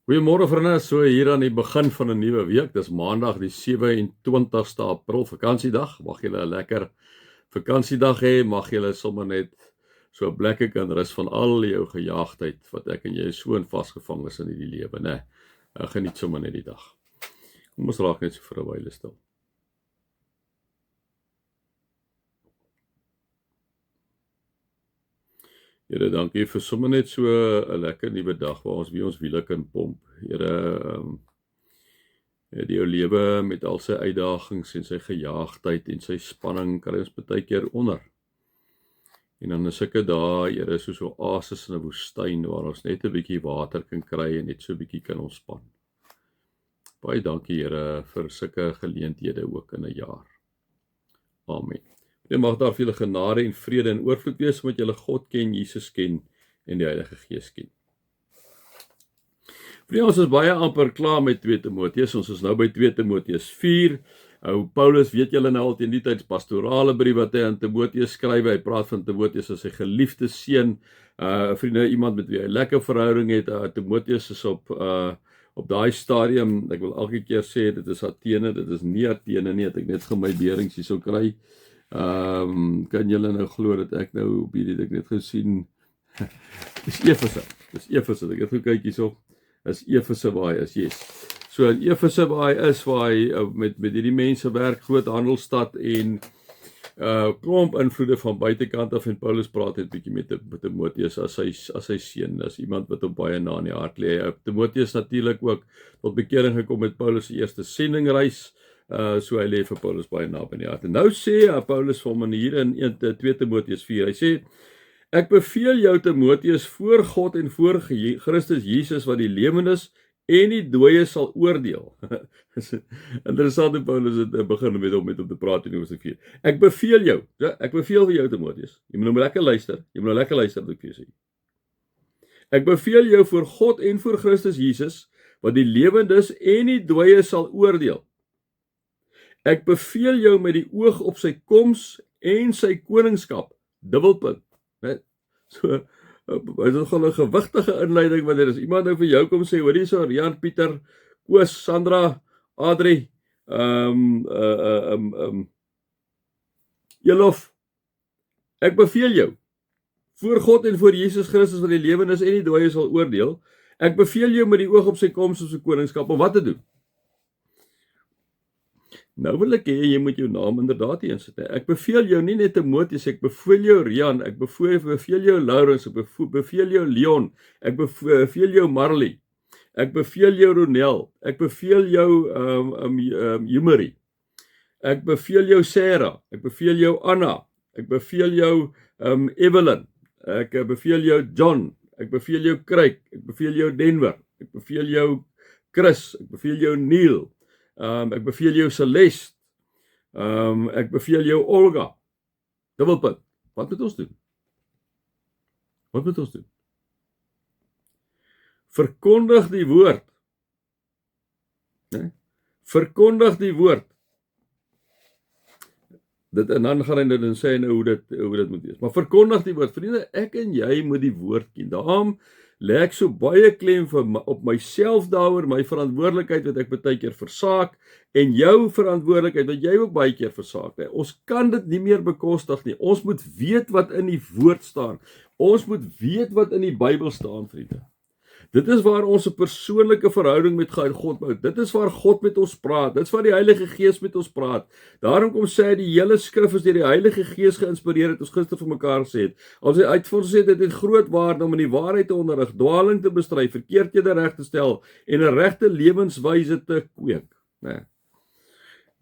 Goeiemôre vriende, so hier aan die begin van 'n nuwe week. Dis Maandag die 27ste April, vakansiedag. Mag julle 'n lekker vakansiedag hê. Mag julle sommer net so 'n plekke kan rus van al jou gejaagdheid wat ek en jy so in vasgevang is in hierdie lewe, né? Geniet sommer net die dag. Kom ons raak net so vir 'n wyle stil. Here, dankie vir sommer net so 'n lekker nuwe dag waar ons weer ons wiele kan pomp. Here, die jou lewe met al sy uitdagings en sy gejaagdheid en sy spanning kan ons baie keer onder. En dan is sulke dae, Here, soos 'n oasis in 'n woestyn waar ons net 'n bietjie water kan kry en net so 'n bietjie kan ontspan. Baie dankie, Here, vir sulke geleenthede ook in 'n jaar. Amen. En mag daar vir julle genade en vrede en oorvloed wees omdat julle God ken, Jesus ken en die Heilige Gees ken. Vriende, ons is baie amper klaar met 2 Timoteus. Ons is nou by 2 Timoteus 4. Paulus, weet julle nou al teen die tyd pastorale brief wat hy aan Timoteus skryf. Hy praat van Timoteus as sy geliefde seun. Vriende, iemand met wie hy 'n lekker verhouding het. Timoteus is op daai stadium, ek wil elke keer sê dit is Athene, dit is nie Athene nie, het ek net gaan my beerings hier sou kry. Kan julle nou glo dat ek nou op hierdie ek net gesien dis Efese. Ek het gekyk hierso. Is Efese waar hy is, yes. So in Efese waar hy is, waar hy met hierdie mense werk, groot handelsstad en klomp invloede van buitekant af en Paulus praat net bietjie met Timoteus as sy seun, as iemand wat hom baie na in die hart lê. Timoteus natuurlik ook tot bekering gekom met Paulus se eerste sendingreis. So hy lê vir Paulus baie naby in die hart. En nou sê Paulus vir hom hier in 2 Timoteus 4, hy sê, ek beveel jou Timoteus voor God en voor Christus Jesus wat die lewendes en die dooies sal oordeel. Interessant hoe Paulus het begin met hom te praat in Hoofstuk 4. Ek beveel vir jou Timoteus. Jy moet nou lekker luister. Wat ek vir jou sê. Ek beveel jou voor God en voor Christus Jesus wat die lewendes en die dooies sal oordeel. Ek beveel jou met die oog op sy koms en sy koningskap. Dubbelpunt. So, is dit gewoon 'n gewigtige inleiding wanneer as iemand nou vir jou kom sê, hoor hierso, Rian, Pieter, Koos, Sandra, Adri, Elof, ek beveel jou voor God en voor Jesus Christus wat die lewendes en die dooies sal oordeel. Ek beveel jou met die oog op sy koms en sy koningskap om wat te doen? Nou wil ek hê jy moet jou naam inderdaad hier insit. Ek beveel jou nie net Timoteus, ek beveel jou Rian, ek beveel jou Laurens, ek beveel jou Leon, ek beveel jou Marley, ek beveel jou Ronel, ek beveel jou Jumerie, ek beveel jou Sarah, ek beveel jou Anna, ek beveel jou Evelyn, ek beveel jou John, ek beveel jou Craig, ek beveel jou Denver, ek beveel jou Chris, ek beveel jou Neil, ek beveel jou Celeste, ek beveel jou Olga. Dubbelpunt. Wat moet ons doen? Verkondig die woord. Verkondig die woord. En dan gaan hy dit en sê hoe dit moet wees. Maar verkondig die woord. Vriende, ek en jy moet die woord ken. Daarom lê ek so baie klem op myself daaroor, my verantwoordelikheid wat ek baie keer versaak, en jou verantwoordelikheid wat jy ook baie keer versaak. Ons kan dit nie meer bekostig nie. Ons moet weet wat in die woord staan. Ons moet weet wat in die Bybel staan, vriende. Dit is waar ons 'n persoonlike verhouding met God bou. Dit is waar God met ons praat. Dit is waar die Heilige Gees met ons praat. Daarom kom sê hy, die hele skrif is deur die Heilige Gees geïnspireer, het ons gister vir mekaar gesê het. As hy uitvoer sê dit het groot waarde om in die waarheid te onderrig, dwaling te bestry, verkeerdhede reg te stel en 'n regte lewenswyse te kweek.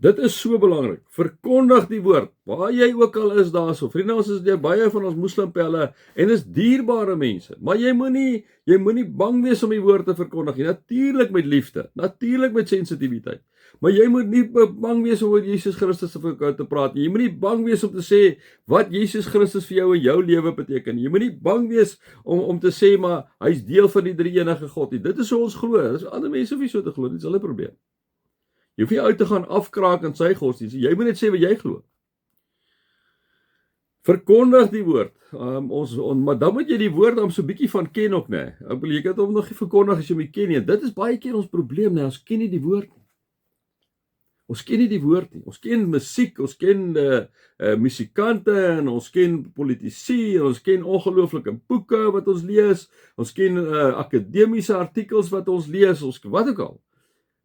Dit is so belangrik. Verkondig die woord, waar jy ook al is daarso. Vriende, ons is deur baie van ons moslimpelle en is dierbare mense. Maar jy moenie bang wees om die woord te verkondig nie. Natuurlik met liefde, natuurlik met sensitiwiteit. Maar jy moet nie bang wees om oor Jesus Christus te praat nie. Jy moenie bang wees om te sê wat Jesus Christus vir jou en jou lewe beteken. Jy moenie bang wees om te sê maar hy's deel van die drie-enige God nie. Dit is hoe ons glo. Dis ander mense hoef nie so te glo, dit is hulle probleem. Jy hoef nie uit te gaan afkraak in sy godsdienst. Jy moet net sê wat jy glo. Verkondig die woord. Maar dan moet jy die woord so 'n bietjie van ken ook, né? Jy kan hom nog nie verkondig as jy hom nie ken nie. Dit is baie keer ons probleem, né? Ons ken nie die woord nie. Ons ken nie die woord nie. Ons ken musiek, ons ken musikante en ons ken politici, en ons ken ongelooflike boeke wat ons lees, ons ken akademiese artikels wat ons lees, ons wat ook al.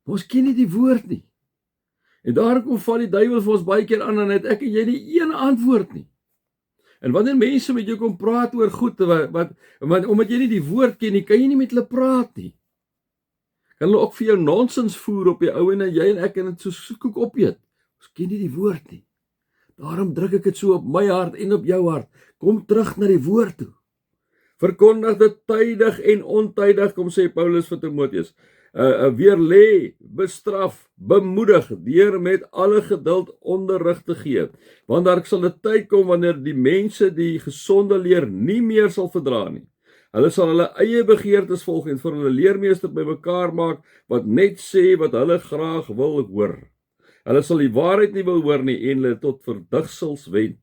Maar ons ken nie die woord nie. En daarom kom val die duiwel vir ons baie keer aan en het ek en jy nie een antwoord nie. En wanneer mense met jou kom praat oor goed wat omdat jy nie die woord ken nie, kan jy nie met hulle praat nie. Kan hulle ook vir jou nonsens voer op die ou en jy en ek en dit so soek opeet. Ons ken nie die woord nie. Daarom druk ek dit so op my hart en op jou hart. Kom terug na die woord toe. Verkondig dit tydig en ontydig, kom sê Paulus vir Timoteus. Weerlê, bestraf, bemoedig deur met alle geduld onderrig te gee. Want daar sal 'n tyd kom wanneer die mense die gesonde leer nie meer sal verdra nie. Hulle sal hulle eie begeertes volg en vir hulle leermeester bymekaar maak wat net sê wat hulle graag wil hoor. Hulle sal die waarheid nie wil hoor nie en hulle tot verdigsels wend.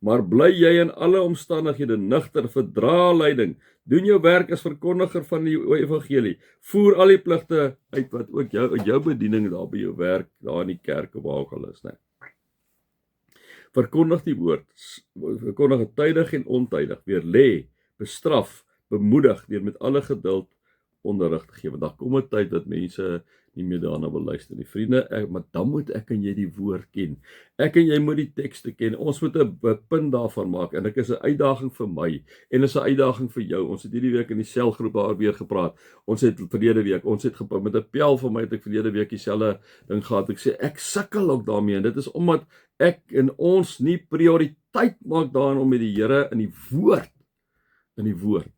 Maar bly jy in alle omstandighede nugter, verdra lyding, doen jou werk as verkondiger van die evangelie, voer al die pligte uit wat ook jou bediening daar by jou werk, daar in die kerk of waar ook al is, né? Verkondig die woord, verkondig dit tydig en ontydig, weerlê, bestraf, bemoedig deur met alle geduld onderrig te gee, want daar kom 'n tyd dat mense nie meer daarna wil luister nie. Vriende, maar dan moet ek en jy die woord ken. Ek en jy moet die tekste ken. Ons moet 'n punt daarvan maak en dit is 'n uitdaging vir my en is 'n uitdaging vir jou. Ons het hierdie week in die selgroep daar weer gepraat. Ons het verlede week, met 'n pel van my het ek verlede week dieselfde ding gehad. Ek sê ek sukkel ook daarmee en dit is omdat ek en ons nie prioriteit maak daarin om met die Here in die woord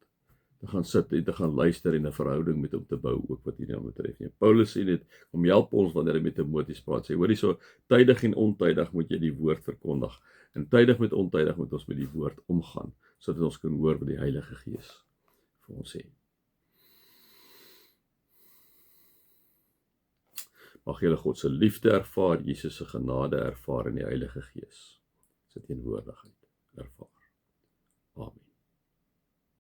te gaan sit en te gaan luister en 'n verhouding met hom te bou, ook wat hierdie betref. Paulus sê dit, om help ons wanneer hy met Timoteus praat, sê, hoor hierso, tydig en ontydig moet jy die woord verkondig, en tydig met ontydig moet ons met die woord omgaan, sodat ons kan hoor wat die Heilige Gees vir ons sê. Mag julle God se liefde ervaar, Jesus se genade ervaar en die Heilige Gees se teenwoordigheid ervaar.